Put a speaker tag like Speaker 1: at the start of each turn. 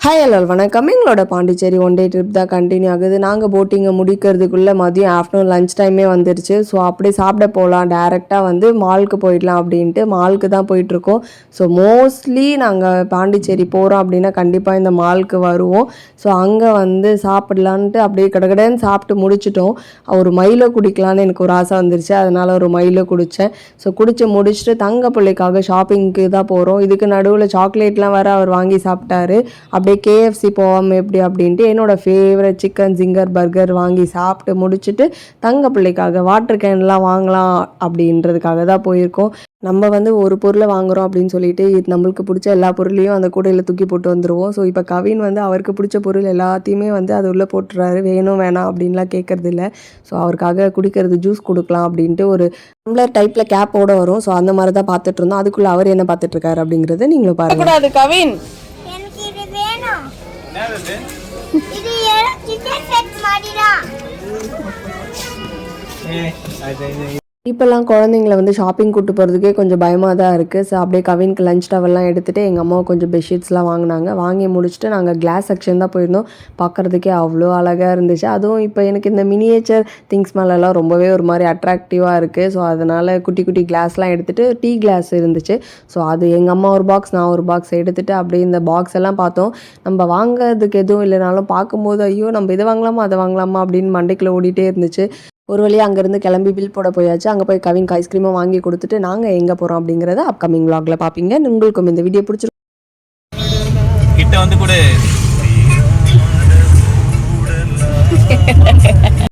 Speaker 1: Hi hello வணக்கம். எங்களோட Pondicherry one day trip தான் கண்டினியூ ஆகுது. நாங்கள் போட்டிங்கை முடிக்கிறதுக்குள்ளே மதியம் ஆஃப்டர்நூன் லஞ்ச் டைமே வந்துருச்சு. ஸோ அப்படியே சாப்பிட போகலாம், டேரெக்டாக வந்து மாலுக்கு போயிடலாம் அப்படின்ட்டு மாலுக்கு தான் போயிட்டுருக்கோம். ஸோ மோஸ்ட்லி நாங்கள் பாண்டிச்சேரி போகிறோம் அப்படின்னா கண்டிப்பாக இந்த மாலுக்கு வருவோம். ஸோ அங்கே வந்து சாப்பிட்லான்ட்டு அப்படியே கடகடன்னு சாப்பிட்டு முடிச்சிட்டோம். ஒரு மயிலை குடிக்கலான்னு எனக்கு ஒரு ஆசை வந்துருச்சு. அதனால் ஒரு மயிலை குடித்தேன். ஸோ குடித்து முடிச்சுட்டு தங்க பிள்ளைக்காக ஷாப்பிங்க்கு தான் போகிறோம். இதுக்கு நடுவில் சாக்லேட்லாம் வேறு அவர் வாங்கி சாப்பிட்டாரு. அப்படியே கேஎஃப்சி போகாமல் எப்படி அப்படின்ட்டு என்னோடய ஃபேவரட் சிக்கன் ஜிங்கர் பர்கர் வாங்கி சாப்பிட்டு முடிச்சுட்டு தங்க பிள்ளைக்காக வாட்டர் கேன்லாம் வாங்கலாம் அப்படின்றதுக்காக தான் போயிருக்கோம். நம்ம வந்து ஒரு பொருளை வாங்குகிறோம் அப்படின்னு சொல்லிட்டு நம்மளுக்கு பிடிச்ச எல்லா பொருளையும் அந்த கூடையில் தூக்கி போட்டு வந்துடுவோம். ஸோ இப்போ கவின் வந்து அவருக்கு பிடிச்ச பொருள் எல்லாத்தையுமே வந்து அது உள்ளே போட்டுறாரு. வேணும் வேணாம் அப்படின்லாம் கேட்கறது இல்லை. ஸோ அவருக்காக குடிக்கிறது ஜூஸ் கொடுக்கலாம் அப்படின்ட்டு ஒரு டம்ளர் டைப்பில் கேப்போட வரும். ஸோ அந்த மாதிரி தான் பார்த்துட்டு இருந்தோம். அதுக்குள்ளே அவர் என்ன பார்த்துட்ருக்காரு அப்படிங்கிறத நீங்களும் பாருங்க. கவின் இப்போல்லாம் குழந்தைங்கள வந்து ஷாப்பிங் கூட்டு போகிறதுக்கே கொஞ்சம் பயமாக தான் இருக்குது. ஸோ அப்படியே கவினுக்கு லஞ்ச் டவல்லாம் எடுத்துகிட்டு எங்கள் அம்மா கொஞ்சம் பெட்ஷீட்ஸ்லாம் வாங்கினாங்க. வாங்கி முடிச்சுட்டு நாங்கள் கிளாஸ் செக்ஷன் தான் போயிருந்தோம். பார்க்குறதுக்கே அவ்வளோ அழகாக இருந்துச்சு. அதுவும் இப்போ எனக்கு இந்த மினியேச்சர் திங்ஸ் மேலெல்லாம் ரொம்பவே ஒரு மாதிரி அட்ராக்டிவாக இருக்குது. ஸோ அதனால் குட்டி குட்டி கிளாஸ்லாம் எடுத்துகிட்டு டீ கிளாஸ் இருந்துச்சு. ஸோ அது எங்கள் அம்மா ஒரு பாக்ஸ், நான் ஒரு பாக்ஸ் எடுத்துகிட்டு அப்படியே இந்த பாக்ஸ் எல்லாம் பார்த்தோம். நம்ம வாங்கிறதுக்கு எதுவும் இல்லைனாலும் பார்க்கும்போது ஐயோ நம்ம இதை வாங்கலாமா அதை வாங்கலாமா அப்படின்னு மண்டைக்குள்ளே ஓடிட்டே இருந்துச்சு. ஒரு வழியாக அங்கேருந்து கிளம்பி பில் போட போயாச்சு. அங்கே போய் கவின்க்கு ஐஸ்கிரீமும் வாங்கி கொடுத்துட்டு நாங்கள் எங்கே போகிறோம் அப்படிங்கிறத அப்கமிங் விளாகில் பார்ப்பீங்க. உங்களுக்கும் இந்த வீடியோ பிடிச்சிருக்கும்
Speaker 2: கிட்ட வந்து கூட